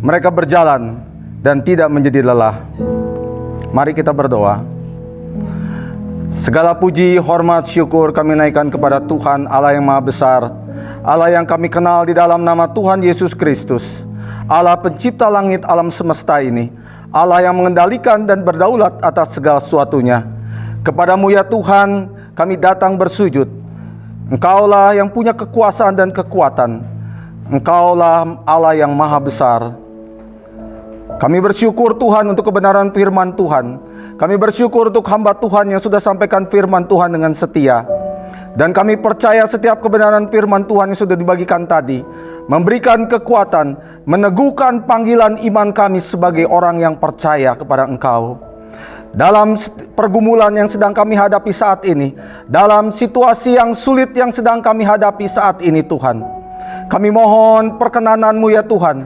Mereka berjalan dan tidak menjadi lelah. Mari kita berdoa. Segala puji, hormat, syukur kami naikkan kepada Tuhan Allah yang Maha Besar, Allah yang kami kenal di dalam nama Tuhan Yesus Kristus, Allah pencipta langit alam semesta ini, Allah yang mengendalikan dan berdaulat atas segala sesuatunya. Kepadamu ya Tuhan kami datang bersujud. Engkaulah yang punya kekuasaan dan kekuatan. Engkaulah Allah yang Maha Besar. Kami bersyukur Tuhan untuk kebenaran firman Tuhan. Kami bersyukur untuk hamba Tuhan yang sudah sampaikan firman Tuhan dengan setia. Dan kami percaya setiap kebenaran firman Tuhan yang sudah dibagikan tadi memberikan kekuatan, meneguhkan panggilan iman kami sebagai orang yang percaya kepada Engkau. Dalam pergumulan yang sedang kami hadapi saat ini, dalam situasi yang sulit yang sedang kami hadapi saat ini Tuhan, kami mohon perkenanan-Mu ya Tuhan.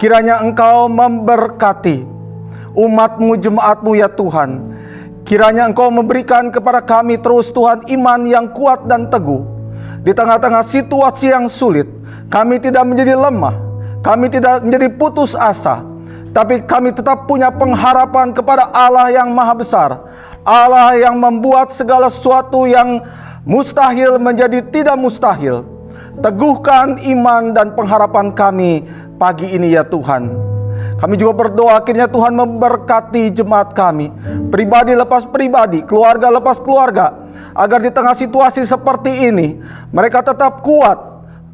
Kiranya Engkau memberkati umat-Mu, jemaat-Mu ya Tuhan. Kiranya Engkau memberikan kepada kami terus Tuhan iman yang kuat dan teguh. Di tengah-tengah situasi yang sulit, kami tidak menjadi lemah, kami tidak menjadi putus asa, tapi kami tetap punya pengharapan kepada Allah yang Maha Besar, Allah yang membuat segala sesuatu yang mustahil menjadi tidak mustahil. Teguhkan iman dan pengharapan kami pagi ini ya Tuhan. Kami juga berdoa kiranya Tuhan memberkati jemaat kami, pribadi lepas pribadi, keluarga lepas keluarga, agar di tengah situasi seperti ini mereka tetap kuat,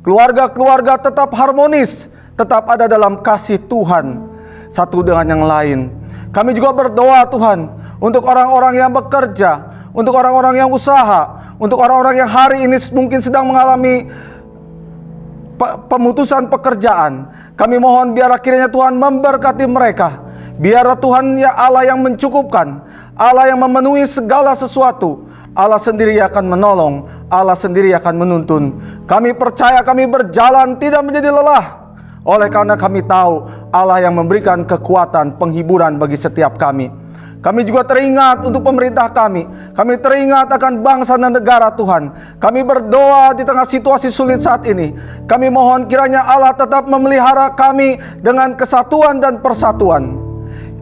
keluarga-keluarga tetap harmonis, tetap ada dalam kasih Tuhan satu dengan yang lain. Kami juga berdoa Tuhan untuk orang-orang yang bekerja, untuk orang-orang yang usaha, untuk orang-orang yang hari ini mungkin sedang mengalami pemutusan pekerjaan. Kami mohon biar kiranya Tuhan memberkati mereka. Biar Tuhan ya Allah yang mencukupkan, Allah yang memenuhi segala sesuatu. Allah sendiri akan menolong, Allah sendiri akan menuntun. Kami percaya kami berjalan tidak menjadi lelah, oleh karena kami tahu Allah yang memberikan kekuatan penghiburan bagi setiap kami. Kami juga teringat untuk pemerintah kami. Kami teringat akan bangsa dan negara Tuhan. Kami berdoa di tengah situasi sulit saat ini. Kami mohon kiranya Allah tetap memelihara kami dengan kesatuan dan persatuan.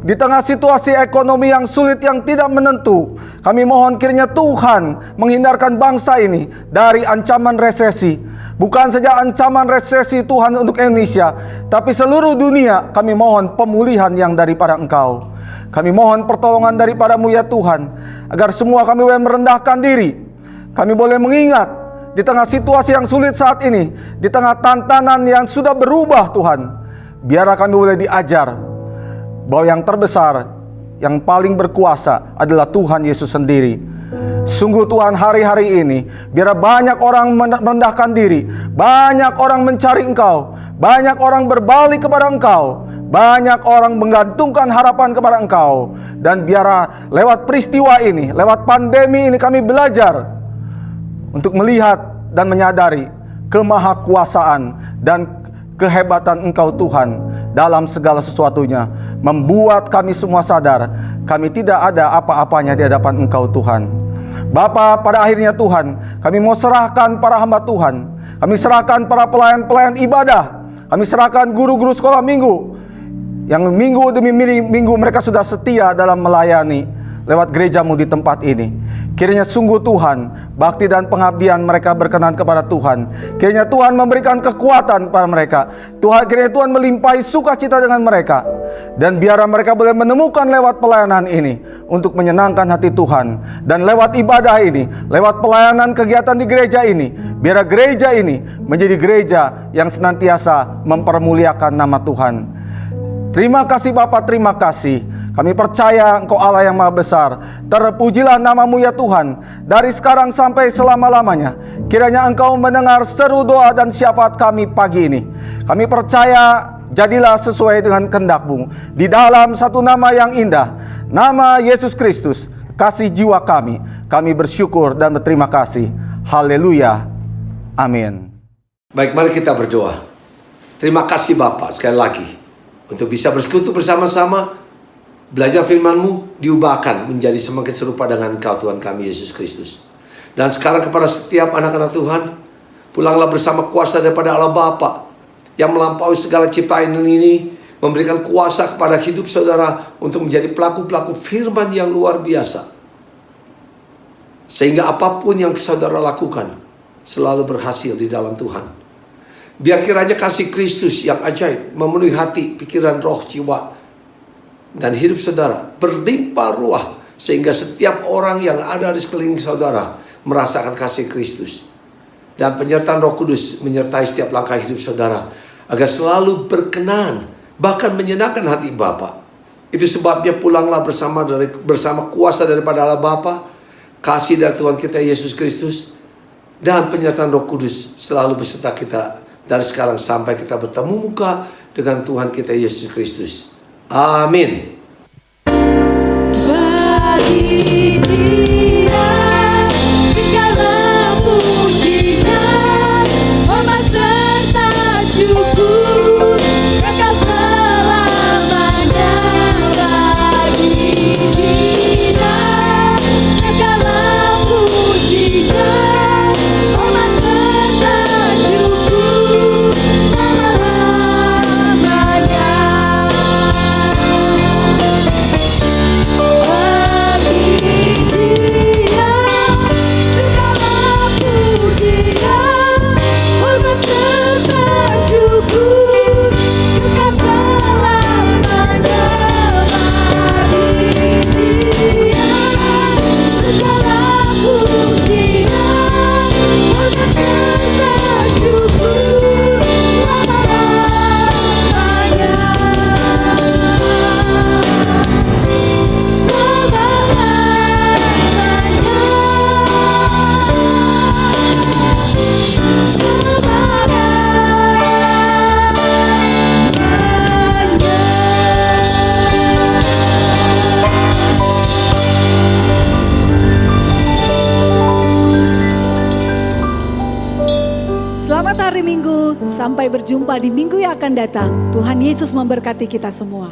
Di tengah situasi ekonomi yang sulit yang tidak menentu, kami mohon kiranya Tuhan menghindarkan bangsa ini dari ancaman resesi. Bukan saja ancaman resesi Tuhan untuk Indonesia, tapi seluruh dunia. Kami mohon pemulihan yang daripada Engkau. Kami mohon pertolongan daripada-Mu ya Tuhan, agar semua kami boleh merendahkan diri. Kami boleh mengingat di tengah situasi yang sulit saat ini, di tengah tantangan yang sudah berubah Tuhan, biarlah kami boleh diajar bahwa yang terbesar, yang paling berkuasa adalah Tuhan Yesus sendiri. Sungguh Tuhan, hari-hari ini biar banyak orang merendahkan diri, banyak orang mencari Engkau, banyak orang berbalik kepada Engkau, banyak orang menggantungkan harapan kepada Engkau. Dan biar lewat peristiwa ini, lewat pandemi ini, kami belajar untuk melihat dan menyadari kemahakuasaan dan kehebatan Engkau Tuhan dalam segala sesuatunya. Membuat kami semua sadar kami tidak ada apa-apanya di hadapan Engkau Tuhan. Bapa, pada akhirnya Tuhan, kami mau serahkan para hamba Tuhan, kami serahkan para pelayan-pelayan ibadah, kami serahkan guru-guru sekolah minggu, yang minggu demi minggu mereka sudah setia dalam melayani lewat gereja-Mu di tempat ini. Kiranya sungguh Tuhan, bakti dan pengabdian mereka berkenan kepada Tuhan. Kiranya Tuhan memberikan kekuatan kepada mereka. Kiranya Tuhan melimpahi sukacita dengan mereka. Dan biar mereka boleh menemukan lewat pelayanan ini untuk menyenangkan hati Tuhan. Dan lewat ibadah ini, lewat pelayanan kegiatan di gereja ini, biar gereja ini menjadi gereja yang senantiasa mempermuliakan nama Tuhan. Terima kasih Bapa, terima kasih. Kami percaya Engkau Allah yang Maha Besar. Terpujilah nama-Mu ya Tuhan, dari sekarang sampai selama-lamanya. Kiranya Engkau mendengar seru doa dan syafaat kami pagi ini. Kami percaya jadilah sesuai dengan kehendak-Mu. Di dalam satu nama yang indah, nama Yesus Kristus, kasih jiwa kami. Kami bersyukur dan berterima kasih. Haleluya. Amin. Baik, mari kita berdoa. Terima kasih Bapak sekali lagi untuk bisa bersekutu bersama-sama, belajar firman-Mu, diubahkan menjadi semakin serupa dengan Engkau Tuhan kami Yesus Kristus. Dan sekarang kepada setiap anak-anak Tuhan, pulanglah bersama kuasa daripada Allah Bapa yang melampaui segala ciptaan ini, memberikan kuasa kepada hidup saudara untuk menjadi pelaku-pelaku firman yang luar biasa. Sehingga apapun yang saudara lakukan selalu berhasil di dalam Tuhan. Biar kiranya kasih Kristus yang ajaib memenuhi hati, pikiran, roh, jiwa, dan hidup saudara berlimpah ruah, sehingga setiap orang yang ada di sekeliling saudara merasakan kasih Kristus. Dan penyertaan Roh Kudus menyertai setiap langkah hidup saudara, agar selalu berkenan, bahkan menyenangkan hati Bapa. Itu sebabnya pulanglah bersama kuasa daripada Allah Bapa, kasih dari Tuhan kita Yesus Kristus, dan penyertaan Roh Kudus selalu beserta kita dari sekarang sampai kita bertemu muka dengan Tuhan kita Yesus Kristus. Amin. Bagi Dia segala pujian, hormat serta syukur kekal selamanya. Bagi Dia segala pujian, hormat serta syukur selamanya. Bagi Selamat hari Minggu, sampai berjumpa di minggu yang akan datang. Tuhan Yesus memberkati kita semua.